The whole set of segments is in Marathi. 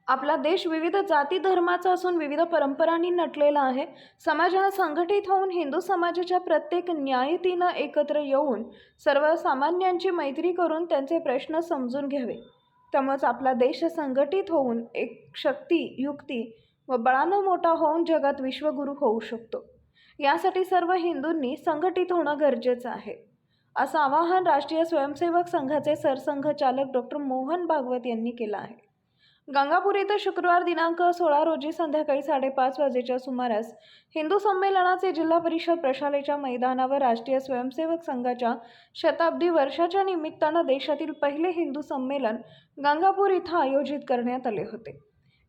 आपला देश विविध जाती धर्माचा असून विविध परंपरांनी नटलेला आहे. समाजानं संघटित होऊन हिंदू समाजाच्या प्रत्येक न्यायतीनं एकत्र येऊन सर्वसामान्यांची मैत्री करून त्यांचे प्रश्न समजून घ्यावे. त्यामुळेच आपला देश संघटित होऊन एक शक्ती, युक्ती व बळानं मोठा होऊन जगात विश्वगुरू होऊ शकतो. यासाठी सर्व हिंदूंनी संघटित होणं गरजेचं आहे, असं आवाहन राष्ट्रीय स्वयंसेवक संघाचे सरसंघचालक डॉक्टर मोहन भागवत यांनी केलं आहे. गंगापूर येथे शुक्रवार दिनांक 16 रोजी संध्याकाळी 5:30 वाजेच्या सुमारास हिंदू संमेलनाचे जिल्हा परिषद प्रशालेच्या मैदानावर राष्ट्रीय स्वयंसेवक संघाच्या शताब्दी वर्षाच्या निमित्तानं देशातील पहिले हिंदू संमेलन गंगापूर इथं आयोजित करण्यात आले होते.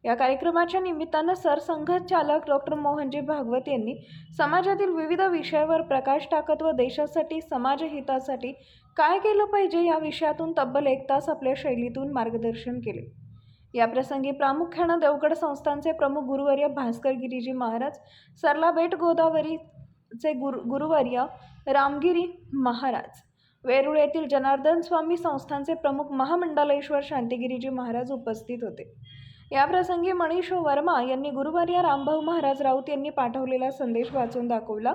या कार्यक्रमाच्या निमित्तानं सरसंघचालक डॉक्टर मोहनजी भागवत यांनी समाजातील विविध विषयावर प्रकाश टाकत व देशासाठी समाजहितासाठी काय केलं पाहिजे या विषयातून तब्बल 1 तास आपल्या शैलीतून मार्गदर्शन केले. या प्रसंगी प्रामुख्याने देवगड संस्थानचे प्रमुख गुरुवर्य भास्कर गिरीजी महाराज, सरला बेट गोदावरीचे गुरुवर्य रामगिरी महाराज, वेरूळ येथील जनार्दन स्वामी संस्थानचे प्रमुख महामंडलेश्वर शांतिगिरीजी महाराज उपस्थित होते. या प्रसंगी मनीष वर्मा यांनी गुरुवर्य रामभाऊ महाराज राऊत यांनी पाठवलेला संदेश वाचून दाखवला.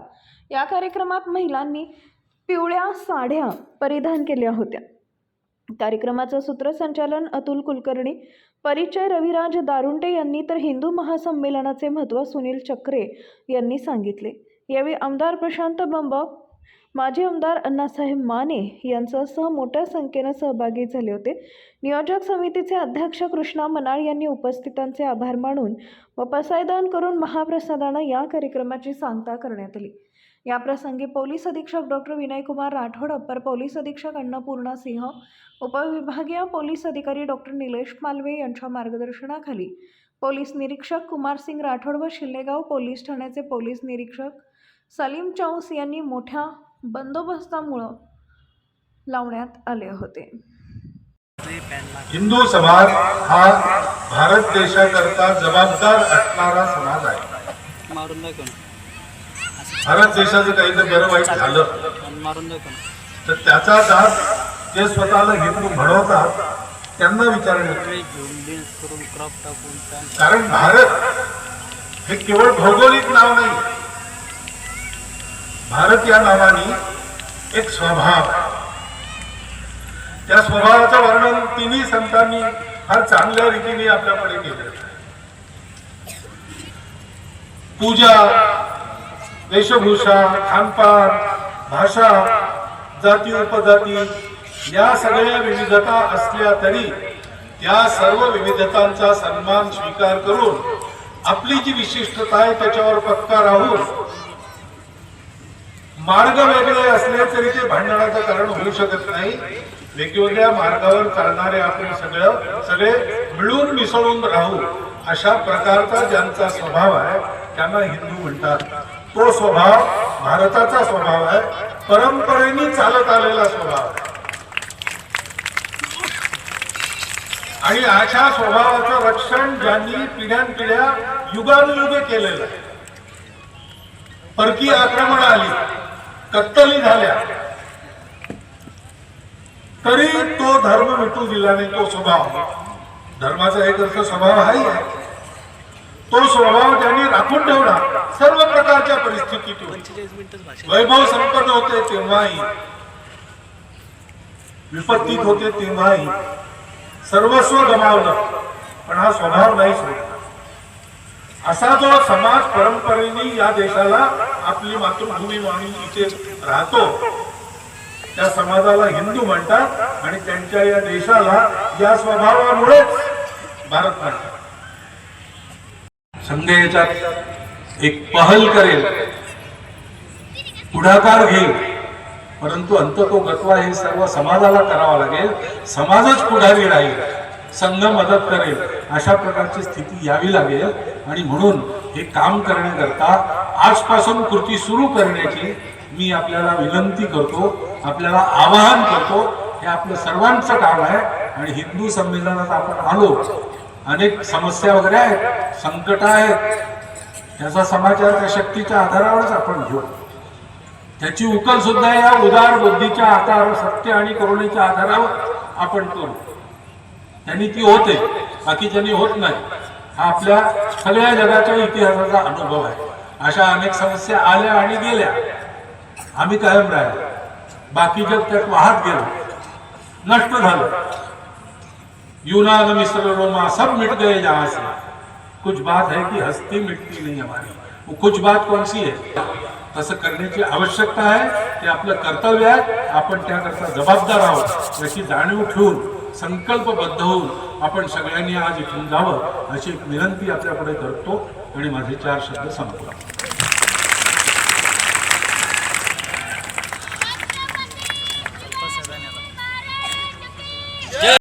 या कार्यक्रमात महिलांनी पिवळ्या साड्या परिधान केल्या होत्या. कार्यक्रमाचं सूत्रसंचालन अतुल कुलकर्णी, परिचय रविराज दारुंटे यांनी, तर हिंदू महासंमेलनाचे महत्त्व सुनील चक्रे यांनी सांगितले. यावेळी आमदार प्रशांत बंब, माजी आमदार अण्णासाहेब माने यांच्यासह मोठ्या संख्येने सहभागी झाले होते. नियोजक समितीचे अध्यक्ष कृष्णा मनाळ यांनी उपस्थितांचे आभार मानून व पसायदान करून महाप्रसादानं या कार्यक्रमाची सांगता करण्यात आली. या प्रसंगी पोलीस अधीक्षक doctor Vinaykumar Rathod, upper police अधीक्षक अन्नपूर्णा सिंह, उपविभागीय पोलीस अधिकारी डॉक्टर निलेश मालवे यांच्या मार्गदर्शनाखाली पोलीस निरीक्षक कुमारसिंग राठोड व शिल्लेगाव पोलीस ठाण्याचे पोलीस निरीक्षक सलीम चौस यांनी मोठ्या बंदोबस्तामुळे लावण्यात आले होते. हिंदू समाज हा भारत देशाकरता जबाबदार असणारा समाज आहे. भारत देशाचं काही जर बरं वाईट झालं तर त्याचा दास जे स्वतःला हिंदू म्हणवतात त्यांना विचारणे, कारण भारत हे केवळ भौगोलिक नाव नाही. भारत या नावाने एक स्वभाव, त्या स्वभावाचं वर्णन तिन्ही संतांनी फार चांगल्या रीतीने आपल्याकडे केलं. पूजा, वेशभूषा, खानपान, भाषा, जाती उपजाती या सगळ्या विविधता असल्या तरी त्या सर्व विविधतांचा सन्मान स्वीकार करून आपली जी विशिष्टता आहे त्याच्यावर पक्का राहून, मार्ग वेगळे असले तरी ते भांडणाचं कारण होऊ शकत नाही. वेगवेगळ्या मार्गावर चालणारे आपण सगळे मिळून मिसळून राहू अशा प्रकारचा ज्यांचा स्वभाव आहे त्यांना हिंदू म्हणतात. तो स्वभाव भारताचा स्वभाव आहे, परंपरेने चालत आलेला स्वभाव आहे. आणि अशा स्वभावाचं रक्षण ज्यांनी पिढ्यानपिढ्या युगानुयुगे केलेलं आहे. परकीय आक्रमण आली, कत्तली झाल्या, तरी तो धर्म मिटू दिला नाही. तो स्वभाव, धर्माचा एक अर्थ स्वभाव हाही आहे. तो स्वभाव ज्यांनी राखून ठेवला सर्व प्रकारच्या परिस्थितीतून. वैभव संपन्न होते तेव्हाही, विपत्तीत होते तेव्हाही सर्वस्व गमावलं, पण हा स्वभाव नाही सोडला. असा जो समाज परंपरेने या देशाला आपली मातृभूमी मानून इथे राहतो त्या समाजाला हिंदू म्हणतात आणि त्यांच्या या देशाला या स्वभावामुळेच भारत म्हणतात. संघ याच्यात एक पहल करेल, पुढाकार घेईल, परंतु अंततोगत्वा हे सर्व समाजाला करावं लागेल. समाजच पुढारी राहील, संघ मदत करेल, अशा प्रकारची स्थिती यावी लागेल. आणि म्हणून हे काम करण्याकरता आजपासून कृती सुरू करण्याची मी आपल्याला विनंती करतो, आपल्याला आवाहन करतो. हे आपलं सर्वांचं काम आहे. आणि हिंदू संमेलनात आपण आलो, अनेक समस्या वगैरे आहेत, संकट आहेत, त्याचा समाचार त्या शक्तीच्या आधारावरच आपण घेऊ. त्याची उकल सुद्धा या उदार बुद्धीच्या आधारावर, सत्य आणि करुणेच्या आधारावर आपण करू. त्यांनी ती होते, बाकीच्यांनी होत नाही. हा आपल्या सगळ्या जगाच्या इतिहासाचा अनुभव आहे. अशा अनेक समस्या आल्या आणि गेल्या, आम्ही कायम राहिलो, बाकी जग त्यात वाहत गेलो, नष्ट झालं. यूनान मिस्र रोमा सब मिट गए जहां से, कुछ बात है कि हस्ती मिटती नहीं हमारी. वो कुछ बात कौन सी है? तसं करण्याची आवश्यकता आहे, ते आपलं कर्तव्य आहे. आपण त्याकरता जबाबदार आहोत याची जाणीव ठेवून संकल्पबद्ध होऊन आपण सगळ्यांनी आज इथून जावं अशी एक विनंती आपल्याकडे करतो आणि माझे 4 शब्द संपवतो.